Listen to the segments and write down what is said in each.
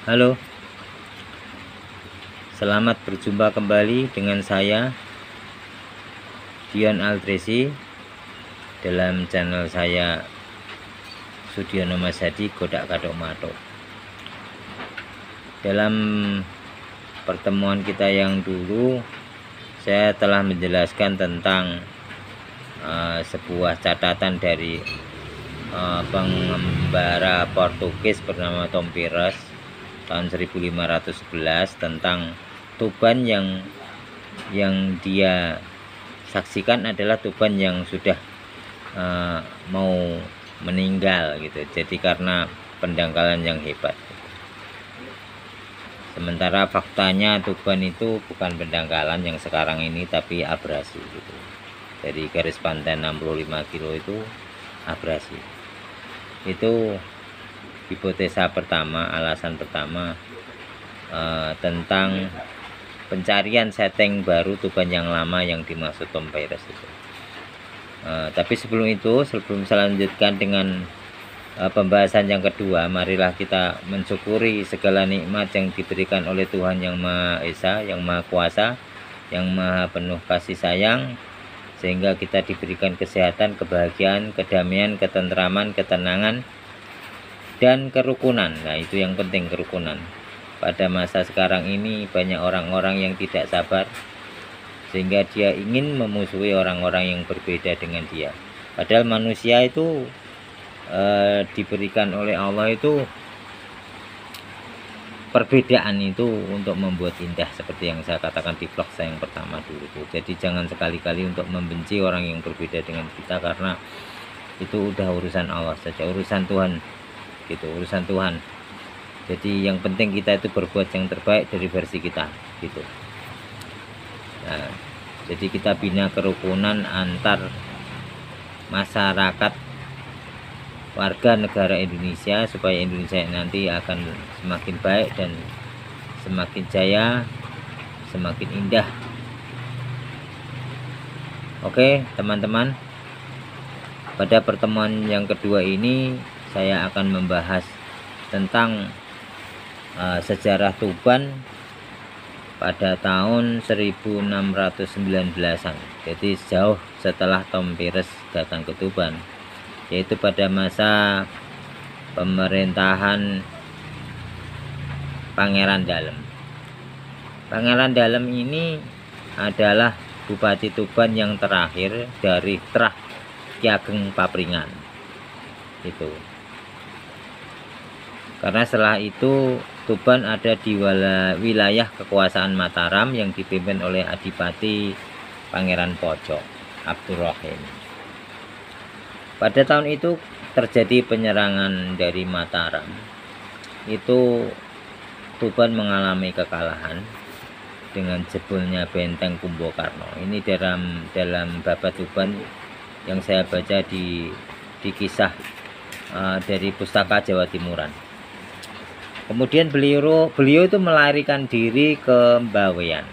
Halo, selamat berjumpa kembali dengan saya Dion Altresi dalam channel saya Sudiono Masadi Godak Kadok Matok. Dalam pertemuan kita yang dulu, saya telah menjelaskan tentang sebuah catatan dari pengembara Portugis bernama Tom Pires tahun 1511 tentang Tuban yang dia saksikan adalah Tuban yang sudah mau meninggal gitu. Jadi karena pendangkalan yang hebat. Sementara faktanya Tuban itu bukan pendangkalan yang sekarang ini, tapi abrasi gitu. Dari garis pantai 65 kilo itu abrasi. Itu hipotesa pertama, alasan pertama tentang pencarian setting baru Tuban yang lama yang dimaksud Tom Pires itu. Tapi sebelum itu, sebelum saya lanjutkan dengan pembahasan yang kedua, marilah kita mensyukuri segala nikmat yang diberikan oleh Tuhan yang Maha Esa, yang Maha Kuasa, yang Maha penuh kasih sayang, sehingga kita diberikan kesehatan, kebahagiaan, kedamaian, ketentraman, ketenangan, dan kerukunan. Nah, itu yang penting, kerukunan. Pada masa sekarang ini banyak orang-orang yang tidak sabar, sehingga dia ingin memusuhi orang-orang yang berbeda dengan dia. Padahal manusia itu diberikan oleh Allah itu perbedaan itu untuk membuat indah, seperti yang saya katakan di vlog saya yang pertama dulu itu. Jadi jangan sekali-kali untuk membenci orang yang berbeda dengan kita, karena itu udah urusan Allah saja, urusan Tuhan gitu, urusan Tuhan. Jadi yang penting kita itu berbuat yang terbaik dari versi kita gitu. Nah, jadi kita bina kerukunan antar masyarakat warga negara Indonesia, supaya Indonesia nanti akan semakin baik dan semakin jaya, semakin indah. Oke teman-teman, pada pertemuan yang kedua ini saya akan membahas tentang sejarah Tuban pada tahun 1619-an. Jadi jauh setelah Tom Pires datang ke Tuban, yaitu pada masa pemerintahan Pangeran Dalem. Pangeran Dalem ini adalah Bupati Tuban yang terakhir dari Trah Ki Ageng Papringan itu. Karena setelah itu Tuban ada di wilayah kekuasaan Mataram yang dipimpin oleh Adipati Pangeran Pojok Abdurrahim. Pada tahun itu terjadi penyerangan dari Mataram. Itu Tuban mengalami kekalahan dengan jebolnya benteng Kumbakarna. Ini dalam Babat Tuban yang saya baca di kisah dari Pustaka Jawa Timuran. Kemudian beliau itu melarikan diri ke Bawean.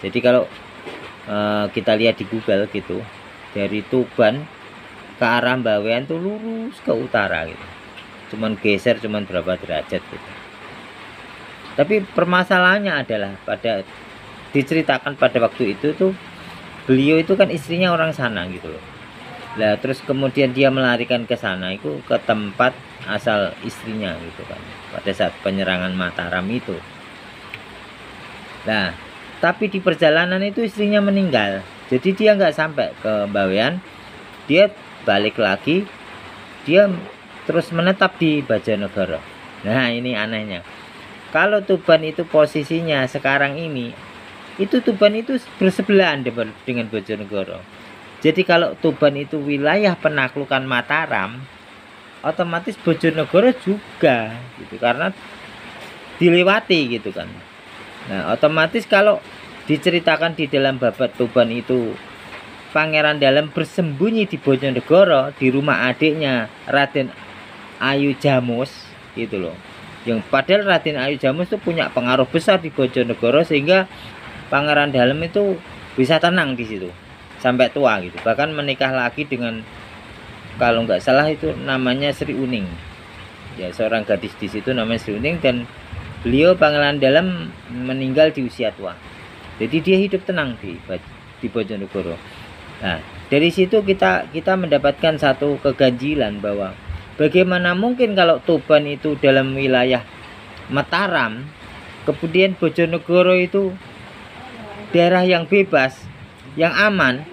Jadi kalau kita lihat di Google gitu, dari Tuban ke arah Bawean tuh lurus ke utara gitu. Cuman geser berapa derajat gitu. Tapi permasalahannya adalah diceritakan pada waktu itu tuh beliau itu kan istrinya orang sana gitu loh. Nah, terus kemudian dia melarikan ke sana itu ke tempat asal istrinya gitu kan, pada saat penyerangan Mataram itu. Nah, tapi di perjalanan itu istrinya meninggal. Jadi dia nggak sampai ke Bawean, dia balik lagi, dia terus menetap di Bajanegara. Nah, ini anehnya. Kalau Tuban itu posisinya sekarang ini, itu Tuban itu bersebelahan dengan Bojonegoro. Jadi kalau Tuban itu wilayah penaklukan Mataram, otomatis Bojonegoro juga gitu, karena dilewati gitu kan. Nah, otomatis kalau diceritakan di dalam Babat Tuban itu Pangeran Dalem bersembunyi di Bojonegoro di rumah adiknya Raden Ayu Jamus gitu loh. Yang padahal Raden Ayu Jamus itu punya pengaruh besar di Bojonegoro, sehingga Pangeran Dalem itu bisa tenang di situ sampai tua gitu. Bahkan menikah lagi dengan, kalau nggak salah itu namanya Sri Uning. Ya, seorang gadis di situ namanya Sri Uning, dan beliau Pangeran Dalam meninggal di usia tua. Jadi dia hidup tenang di Bojonegoro. Nah, dari situ kita mendapatkan satu keganjilan bahwa bagaimana mungkin kalau Tuban itu dalam wilayah Mataram, kemudian Bojonegoro itu daerah yang bebas, yang aman,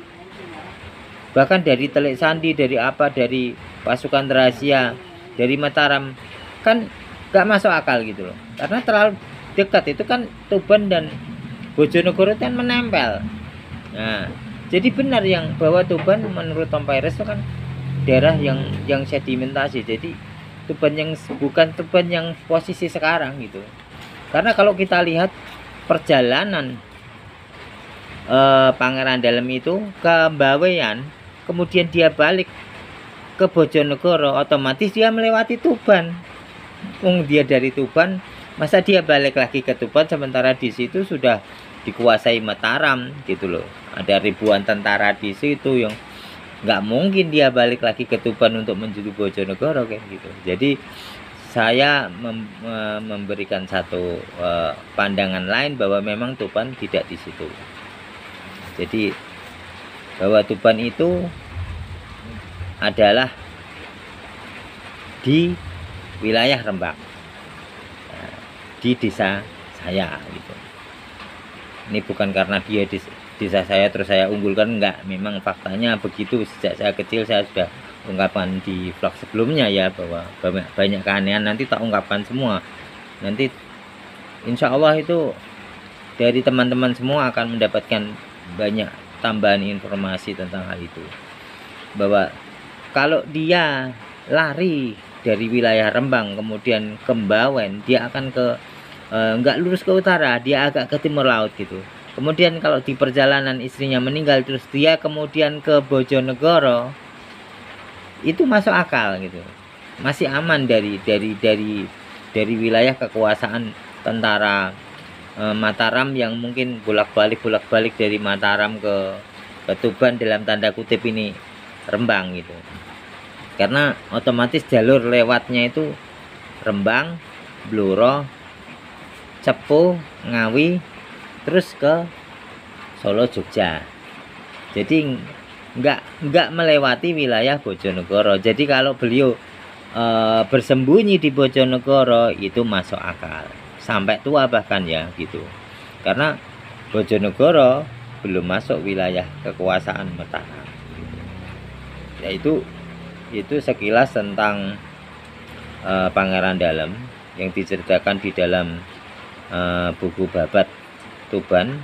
bahkan dari Telik Sandi, dari pasukan rahasia, dari Mataram, kan gak masuk akal gitu loh, karena terlalu dekat. Itu kan Tuban dan Bojonegoro kan menempel. Nah, jadi benar yang bahwa Tuban menurut Tom Paires itu kan daerah yang sedimentasi. Jadi Tuban yang bukan Tuban yang posisi sekarang gitu. Karena kalau kita lihat perjalanan Pangeran Dalam itu ke Bawean, kemudian dia balik ke Bojonegoro, otomatis dia melewati Tuban. Dia dari Tuban, masa dia balik lagi ke Tuban sementara di situ sudah dikuasai Mataram gitu loh. Ada ribuan tentara di situ, yang nggak mungkin dia balik lagi ke Tuban untuk menuju Bojonegoro kayak gitu. Jadi saya memberikan satu pandangan lain bahwa memang Tuban tidak di situ. Jadi bahwa Tuban itu adalah di wilayah Rembang, di desa saya gitu. Ini bukan karena dia di desa saya terus saya unggulkan, enggak. Memang faktanya begitu. Sejak saya kecil saya sudah ungkapkan di vlog sebelumnya ya, bahwa banyak keanehan nanti tak ungkapkan semua. Nanti insya Allah itu dari teman-teman semua akan mendapatkan banyak tambahan informasi tentang hal itu, bahwa kalau dia lari dari wilayah Rembang kemudian ke Bawen, dia akan ke enggak lurus ke utara, dia agak ke timur laut gitu. Kemudian kalau di perjalanan istrinya meninggal terus dia kemudian ke Bojonegoro, itu masuk akal gitu, masih aman dari wilayah kekuasaan tentara Mataram yang mungkin bolak-balik dari Mataram ke Tuban, dalam tanda kutip ini Rembang gitu. Karena otomatis jalur lewatnya itu Rembang, Blora, Cepu, Ngawi, terus ke Solo, Jogja. Jadi nggak melewati wilayah Bojonegoro. Jadi kalau beliau bersembunyi di Bojonegoro itu masuk akal sampai tua bahkan ya gitu. Karena Bojonegoro belum masuk wilayah kekuasaan Mataram. Ya itu sekilas tentang Pangeran Dalam yang diceritakan di dalam buku Babat Tuban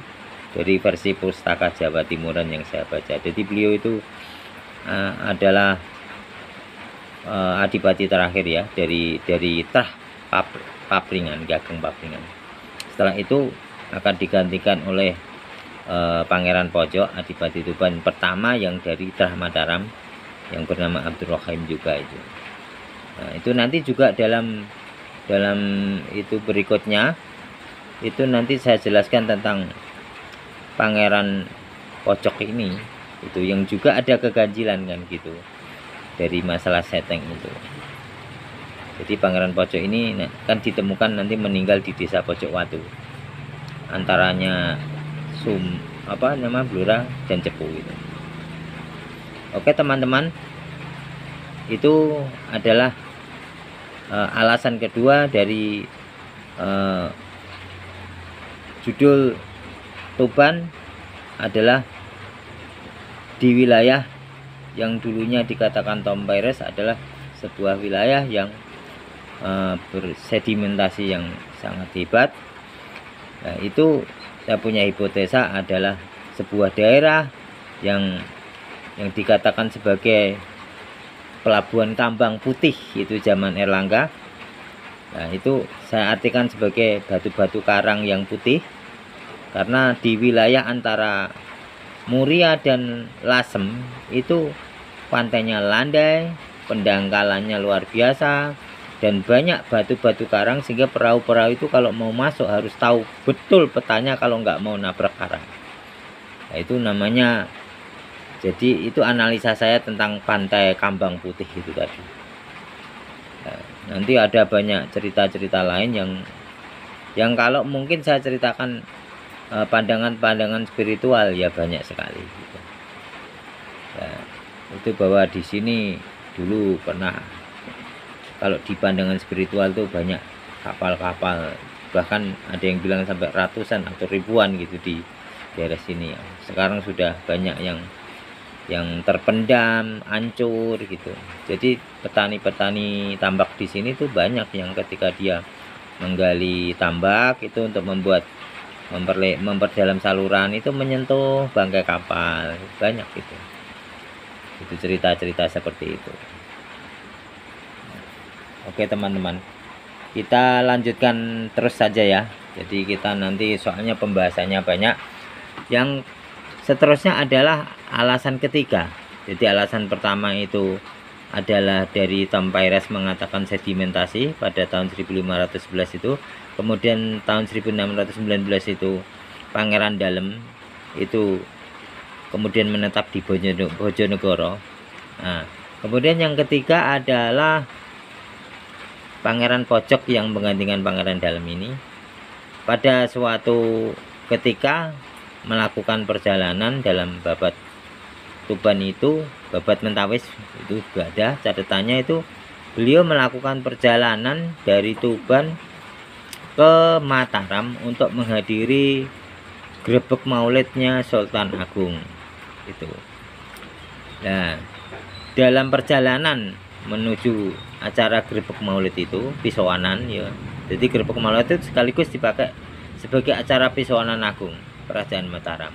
dari versi Pustaka Jawa Timuran yang saya baca. Jadi beliau itu adalah adipati terakhir ya dari Trah Papringan, Gageng Papringan. Setelah itu akan digantikan oleh Pangeran Pojok, adipati Tuban pertama yang dari Trah Mataram, yang bernama Abdurrahim juga itu. Nah, itu nanti juga dalam itu berikutnya itu nanti saya jelaskan tentang Pangeran Pojok ini, itu yang juga ada keganjilan kan gitu dari masalah seteng itu. Jadi Pangeran Pojok ini kan ditemukan nanti meninggal di desa Pojok Watu, antaranya Blora dan Cepu itu. Oke teman-teman, itu adalah alasan kedua dari judul Tuban adalah di wilayah yang dulunya dikatakan Tom Paires adalah sebuah wilayah yang bersedimentasi yang sangat hebat. Nah, itu saya punya hipotesa adalah sebuah daerah yang dikatakan sebagai pelabuhan tambang putih itu zaman Erlangga. Nah, itu saya artikan sebagai batu-batu karang yang putih, karena di wilayah antara Muria dan Lasem itu pantainya landai, pendangkalannya luar biasa, dan banyak batu-batu karang, sehingga perahu-perahu itu kalau mau masuk harus tahu betul petanya kalau nggak mau nabrak karang. Nah, itu namanya. Jadi itu analisa saya tentang pantai Kambang Putih itu tadi. Nah, nanti ada banyak cerita-cerita lain yang Yang kalau mungkin saya ceritakan pandangan-pandangan spiritual ya banyak sekali gitu. Ya, itu bahwa di sini dulu pernah, kalau di pandangan spiritual tuh banyak kapal-kapal, bahkan ada yang bilang sampai ratusan atau ribuan gitu di daerah sini ya. Sekarang sudah banyak yang terpendam, hancur gitu. Jadi petani-petani tambak di sini tuh banyak yang ketika dia menggali tambak itu untuk memperdalam saluran itu menyentuh bangkai kapal, banyak gitu. Itu cerita-cerita seperti itu. Oke teman-teman, kita lanjutkan terus saja ya. Jadi kita nanti soalnya pembahasannya banyak. Yang seterusnya adalah alasan ketiga. Jadi alasan pertama itu adalah dari Tom Paires mengatakan sedimentasi pada tahun 1511 itu. Kemudian tahun 1619 itu Pangeran Dalem itu kemudian menetap di Bojonegoro. Nah, kemudian yang ketiga adalah Pangeran Pojok yang menggantikan Pangeran Dalem ini pada suatu ketika melakukan perjalanan dalam babat Tuban itu, babat Mentawis itu juga ada catatannya, itu beliau melakukan perjalanan dari Tuban ke Mataram untuk menghadiri grebek maulidnya Sultan Agung itu. Nah, dalam perjalanan menuju acara grebek maulid itu pisowanan ya. Jadi grebek maulid itu sekaligus dipakai sebagai acara pisowanan agung Kerajaan Mataram.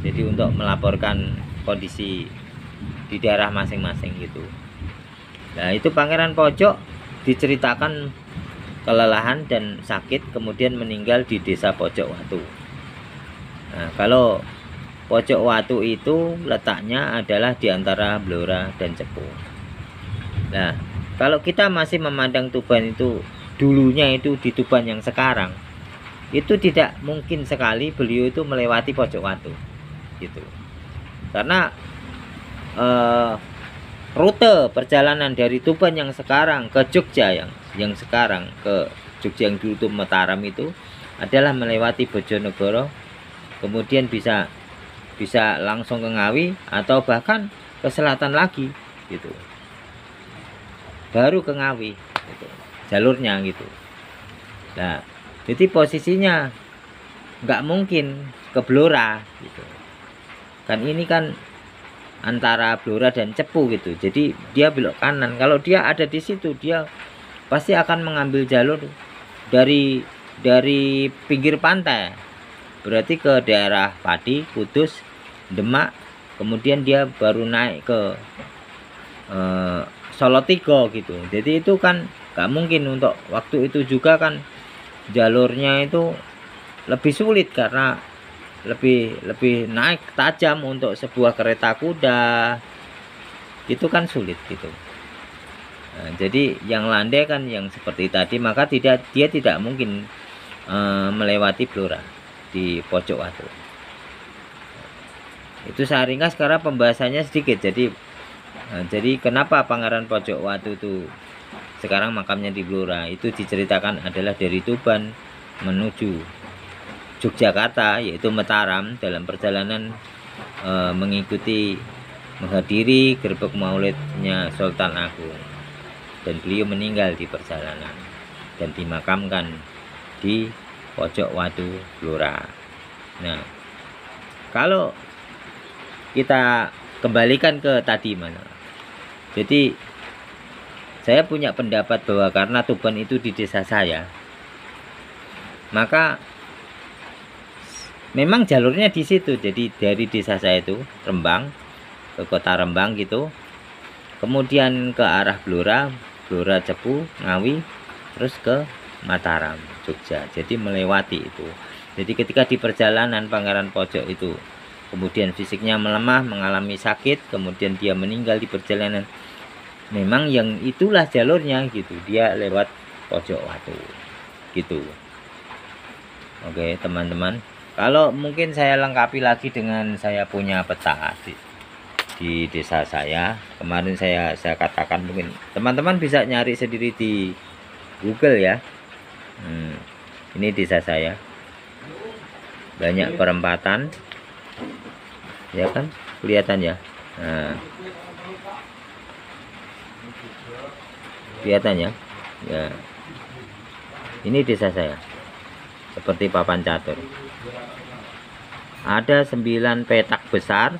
Jadi untuk melaporkan kondisi di daerah masing-masing gitu. Nah, itu Pangeran Pojok diceritakan kelelahan dan sakit, kemudian meninggal di desa Pojok Watu. Nah, kalau Pojok Watu itu letaknya adalah di antara Blora dan Cepu. Nah, kalau kita masih memandang Tuban itu dulunya itu di Tuban yang sekarang, itu tidak mungkin sekali beliau itu melewati Pojok Watu gitu. Karena rute perjalanan dari Tuban yang sekarang ke Jogja yang sekarang ke Jogja yang dulu itu Mataram itu adalah melewati Bojonegoro, kemudian bisa langsung ke Ngawi atau bahkan ke selatan lagi gitu, baru ke Ngawi gitu, jalurnya gitu. Nah, jadi posisinya nggak mungkin ke Blora gitu kan, ini kan antara Blora dan Cepu gitu, jadi dia belok kanan. Kalau dia ada di situ, dia pasti akan mengambil jalur dari pinggir pantai, berarti ke daerah Pati, Kudus, Demak, kemudian dia baru naik ke Solotigo gitu. Jadi itu kan nggak mungkin. Untuk waktu itu juga kan jalurnya itu lebih sulit karena lebih naik tajam. Untuk sebuah kereta kuda itu kan sulit gitu. Nah, jadi yang landai kan yang seperti tadi, maka dia tidak mungkin melewati Blora di Pojok Watu. Itu saya ringkas karena pembahasannya sedikit. Jadi kenapa Pangeran Pojok Watu itu sekarang makamnya di Blora, itu diceritakan adalah dari Tuban menuju Yogyakarta yaitu Mataram dalam perjalanan menghadiri grebek maulidnya Sultan Agung, dan beliau meninggal di perjalanan dan dimakamkan di Pojok Watu Blora. Nah, kalau kita kembalikan ke tadi mana, jadi saya punya pendapat bahwa karena Tuban itu di desa saya, maka memang jalurnya di situ. Jadi dari desa saya itu Rembang ke kota Rembang gitu, kemudian ke arah Blora, Cepu, Ngawi, terus ke Mataram, Jogja. Jadi melewati itu. Jadi ketika di perjalanan Pangeran Pojok itu kemudian fisiknya melemah, mengalami sakit, kemudian dia meninggal di perjalanan, memang yang itulah jalurnya gitu, dia lewat Pojok Watu gitu. Oke teman-teman, kalau mungkin saya lengkapi lagi dengan saya punya peta di desa saya. Kemarin saya katakan, mungkin teman-teman bisa nyari sendiri di Google ya. Ini desa saya, banyak perempatan, ya kan, kelihatan ya. Nah, kelihatan ya. Ya, ini desa saya, seperti papan catur. Ada 9 petak besar,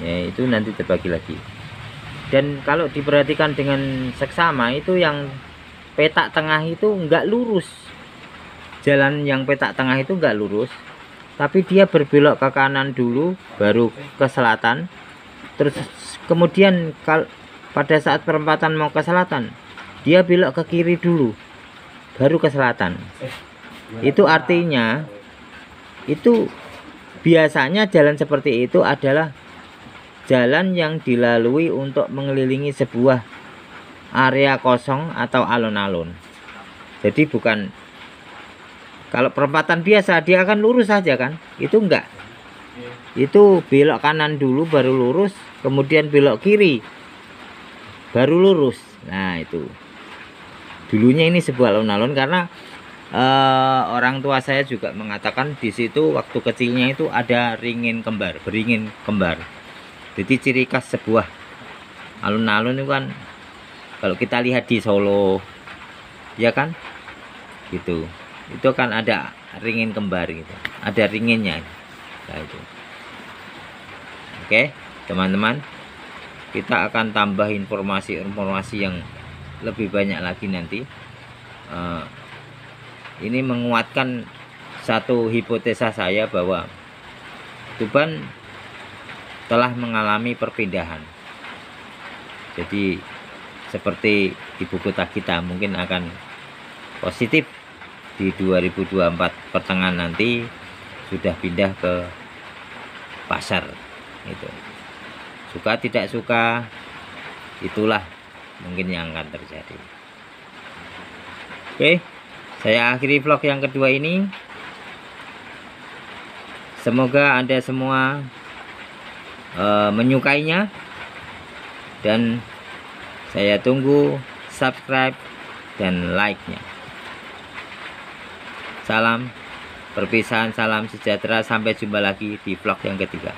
ya itu nanti terbagi lagi. Dan kalau diperhatikan dengan seksama, itu yang petak tengah itu enggak lurus. Jalan yang petak tengah itu enggak lurus, tapi dia berbelok ke kanan dulu, baru ke selatan. Terus kemudian pada saat perempatan mau ke selatan, dia belok ke kiri dulu, baru ke selatan. Itu artinya, itu biasanya jalan seperti itu adalah jalan yang dilalui untuk mengelilingi sebuah area kosong atau alun-alun. Jadi bukan, kalau perempatan biasa dia akan lurus saja kan, itu enggak. Itu belok kanan dulu baru lurus, kemudian belok kiri baru lurus. Nah itu dulunya ini sebuah alun-alun, karena orang tua saya juga mengatakan di situ waktu kecilnya itu ada ringin kembar, beringin kembar. Jadi ciri khas sebuah alun-alun itu kan, kalau kita lihat di Solo, ya kan, gitu, itu kan ada ringin kembar gitu, ada ringinnya. Nah, itu. Oke, teman-teman, kita akan tambah informasi-informasi yang lebih banyak lagi nanti. Ini menguatkan satu hipotesa saya bahwa Tuban telah mengalami perpindahan. Jadi seperti ibu kota kita mungkin akan positif di 2024 pertengahan nanti sudah pindah ke pasar itu. Suka tidak suka, itulah mungkin yang akan terjadi. Oke, saya akhiri vlog yang kedua ini. Semoga Anda semua menyukainya, dan saya tunggu subscribe dan like-nya. Salam perpisahan, salam sejahtera, sampai jumpa lagi di vlog yang ketiga.